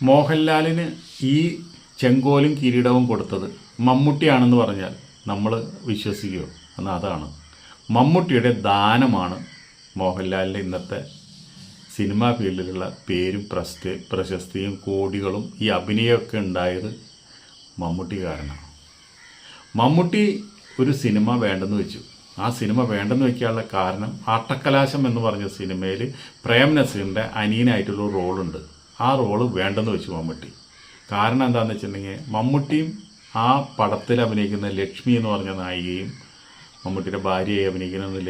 മോഹൻലാലിന് ഈ ചെങ്കോലും കിരീടവും കൊടുത്തത് മമ്മൂട്ടിയാണെന്ന് പറഞ്ഞാൽ നമ്മൾ വിശ്വസിക്കുമോ? എന്നാൽ അതാണ് മമ്മൂട്ടിയുടെ ദാനമാണ് മോഹൻലാലിൻ്റെ ഇന്നത്തെ സിനിമാ ഫീൽഡിലുള്ള പേരും പ്രശസ്തിയും കോടികളും ഈ അഭിനയമൊക്കെ ഉണ്ടായത് മമ്മൂട്ടി കാരണമാണ്. മമ്മൂട്ടി ഒരു സിനിമ വേണ്ടെന്ന് വെച്ചു. ആ സിനിമ വേണ്ടെന്ന് വെക്കാനുള്ള കാരണം ആട്ടക്കലാശം എന്ന് പറഞ്ഞ സിനിമയിൽ പ്രേം നസീറിൻ്റെ അനിയനായിട്ടുള്ള റോളുണ്ട്. ആ റോള് വേണ്ടെന്ന് വെച്ചു മമ്മൂട്ടി. കാരണം എന്താണെന്ന് വെച്ചിട്ടുണ്ടെങ്കിൽ മമ്മൂട്ടിയും ആ പടത്തിൽ അഭിനയിക്കുന്ന ലക്ഷ്മി എന്ന് പറഞ്ഞ നായികയും മമ്മൂട്ടിയുടെ ഭാര്യയായി അഭിനയിക്കുന്ന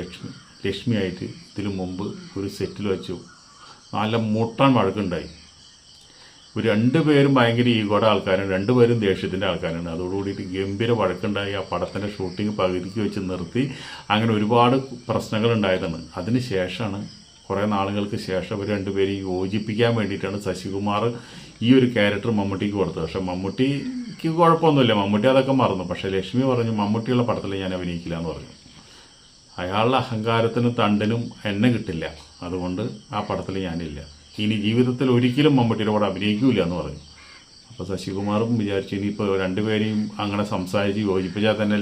ലക്ഷ്മിയായിട്ട് ഇതിനു മുമ്പ് ഒരു സെറ്റിൽ വെച്ചു നല്ല മുട്ടാൻ വഴക്കുണ്ടായി. ഒരു രണ്ടുപേരും ഭയങ്കര ഈഗോയുടെ ആൾക്കാരാണ്, രണ്ടുപേരും ദേഷ്യത്തിൻ്റെ ആൾക്കാരാണ്. അതോടുകൂടിയിട്ട് ഗംഭീര വഴക്കുണ്ടായി. ആ പടത്തിൻ്റെ ഷൂട്ടിംഗ് പകുതിക്ക് വെച്ച് നിർത്തി. അങ്ങനെ ഒരുപാട് പ്രശ്നങ്ങളുണ്ടായതാണ്. അതിന് ശേഷമാണ് കുറേ നാളുകൾക്ക് ശേഷം അവർ രണ്ടുപേരും യോജിപ്പിക്കാൻ വേണ്ടിയിട്ടാണ് ശശികുമാർ ഈ ഒരു ക്യാരക്ടർ മമ്മൂട്ടിക്ക് കൊടുത്തത്. പക്ഷേ മമ്മൂട്ടിക്ക് കുഴപ്പമൊന്നുമില്ല, മമ്മൂട്ടി അതൊക്കെ മറന്നു. പക്ഷേ ലക്ഷ്മി പറഞ്ഞു മമ്മൂട്ടിയുള്ള പടത്തിൽ ഞാൻ അഭിനയിക്കില്ല എന്ന് പറഞ്ഞു. അയാളുടെ അഹങ്കാരത്തിനും തണ്ടിനും എന്നെ കിട്ടില്ല, അതുകൊണ്ട് ആ പടത്തിൽ ഞാനില്ല, ഇനി ജീവിതത്തിൽ ഒരിക്കലും മമ്മൂട്ടിയുടെ കൂടെ അഭിനയിക്കില്ല എന്ന് പറഞ്ഞു. അപ്പോൾ ശശികുമാറും വിചാരിച്ചു ഇനിയിപ്പോൾ രണ്ടുപേരെയും അങ്ങനെ സംസാരിച്ച് യോജിപ്പിച്ചാൽ തന്നെ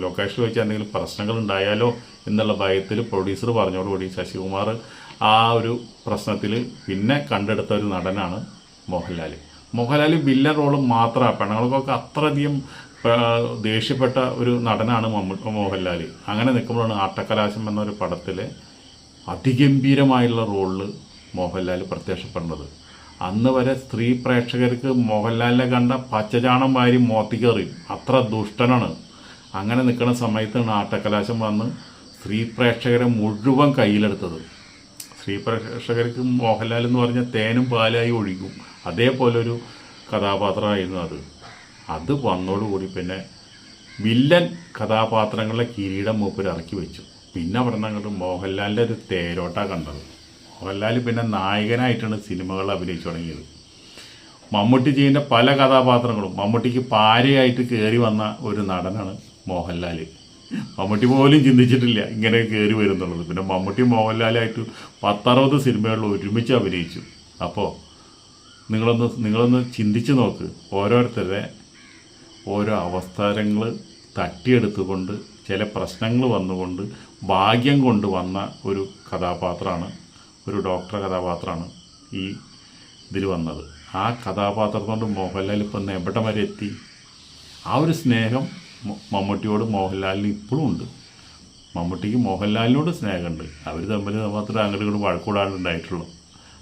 ലൊക്കേഷനിൽ വെച്ച് എന്തെങ്കിലും പ്രശ്നങ്ങൾ ഉണ്ടായാലോ എന്നുള്ള ഭയത്തിൽ പ്രൊഡ്യൂസർ പറഞ്ഞതോടുകൂടി ശശികുമാർ ആ ഒരു പ്രശ്നത്തിൽ പിന്നെ കണ്ടെടുത്ത ഒരു നടനാണ് മോഹൻലാൽ വില്ലൻ റോള് മാത്രമാണ്. പെണ്ണുങ്ങൾക്കൊക്കെ അത്രയധികം ദേഷ്യപ്പെട്ട ഒരു നടനാണ് മോഹൻലാൽ. അങ്ങനെ നിൽക്കുമ്പോഴാണ് ആട്ടക്കലാശം എന്നൊരു പടത്തിലെ അതിഗംഭീരമായുള്ള റോളിൽ മോഹൻലാൽ പ്രത്യക്ഷപ്പെടുന്നത്. അന്ന് വരെ സ്ത്രീ പ്രേക്ഷകർക്ക് മോഹൻലാലിനെ കണ്ട പച്ചചാണം വാരി മോത്തിക്കറിയും, അത്ര ദുഷ്ടനാണ്. അങ്ങനെ നിൽക്കുന്ന സമയത്താണ് ആട്ടക്കലാശം വന്ന് സ്ത്രീ പ്രേക്ഷകരെ മുഴുവൻ കയ്യിലെടുത്തത്. സ്ത്രീ പ്രേക്ഷകർക്ക് മോഹൻലാൽ എന്ന് പറഞ്ഞാൽ തേനും പാലായി ഒഴിക്കും, അതേപോലൊരു കഥാപാത്രമായിരുന്നു അത് വന്നതോടുകൂടി പിന്നെ വില്ലൻ കഥാപാത്രങ്ങളെ കിരീടം മൂപ്പർ ഇറക്കി വെച്ചു. പിന്നെ അവിടെ നിന്ന് അങ്ങോട്ട് മോഹൻലാലിൻ്റെ ഒരു തേരോട്ടാണ് കണ്ടത്. മോഹൻലാൽ പിന്നെ നായകനായിട്ടാണ് സിനിമകൾ അഭിനയിച്ചു തുടങ്ങിയത്. മമ്മൂട്ടി ചെയ്യുന്ന പല കഥാപാത്രങ്ങളും മമ്മൂട്ടിക്ക് പാരയായിട്ട് കയറി വന്ന ഒരു നടനാണ് മോഹൻലാൽ. മമ്മൂട്ടി പോലും ചിന്തിച്ചിട്ടില്ല ഇങ്ങനെ കയറി വരുന്നുള്ളത്. പിന്നെ മമ്മൂട്ടി മോഹൻലാലായിട്ട് 10-60 സിനിമകളിൽ ഒരുമിച്ച് അഭിനയിച്ചു. അപ്പോൾ നിങ്ങളൊന്ന് ചിന്തിച്ച് നോക്ക്. ഓരോരുത്തരുടെ ഓരോ അവസരങ്ങൾ തട്ടിയെടുത്തുകൊണ്ട് ചില പ്രശ്നങ്ങൾ വന്നുകൊണ്ട് ഭാഗ്യം കൊണ്ട് വന്ന ഒരു കഥാപാത്രമാണ്, ഒരു ഡോക്ടർ കഥാപാത്രമാണ് ഈ ഇതിൽ വന്നത്. ആ കഥാപാത്രം കൊണ്ട് മോഹൻലാൽ ഇപ്പം എവിടെ വരെ എത്തി. ആ ഒരു സ്നേഹം മമ്മൂട്ടിയോട് മോഹൻലാലിന് ഇപ്പോഴും ഉണ്ട്. മമ്മൂട്ടിക്ക് മോഹൻലാലിനോട് സ്നേഹമുണ്ട്. അവർ തമ്മിൽ മാത്രമേ അങ്ങോട്ട് ഇങ്ങോട്ട് വഴക്കൂടാനുണ്ടായിട്ടുള്ളൂ.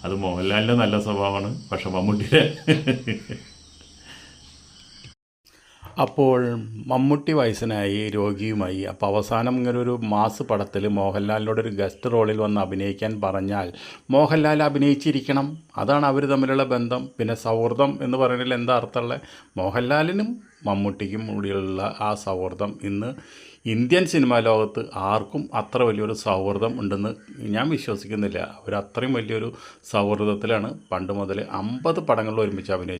അത് മോഹൻലാലിൻ്റെ നല്ല സ്വഭാവമാണ്, പക്ഷെ മമ്മൂട്ടിയുടെ അപ്പോൾ മമ്മൂട്ടി വയസ്സനായി രോഗിയുമായി. അപ്പോൾ അവസാനം ഇങ്ങനെ ഒരു മാസ് പടത്തിൽ മോഹൻലാലിനോടൊരു ഗസ്റ്റ് റോളിൽ വന്ന് അഭിനയിക്കാൻ പറഞ്ഞാൽ മോഹൻലാൽ അഭിനയിച്ചിരിക്കണം. അതാണ് അവർ തമ്മിലുള്ള ബന്ധം. പിന്നെ സൗഹൃദം എന്ന് പറയുന്നതിൽ എന്താ അർത്ഥമുള്ള? മോഹൻലാലിനും മമ്മൂട്ടിക്കും കൂടിയുള്ള ആ സൗഹൃദം ഇന്ന് ഇന്ത്യൻ സിനിമാ ലോകത്ത് ആർക്കും അത്ര വലിയൊരു സൗഹൃദം ഉണ്ടെന്ന് ഞാൻ വിശ്വസിക്കുന്നില്ല. അവർ അത്രയും വലിയൊരു സൗഹൃദത്തിലാണ് പണ്ട് മുതൽ 50 പടങ്ങളിൽ ഒരുമിച്ച് അഭിനയിച്ചത്.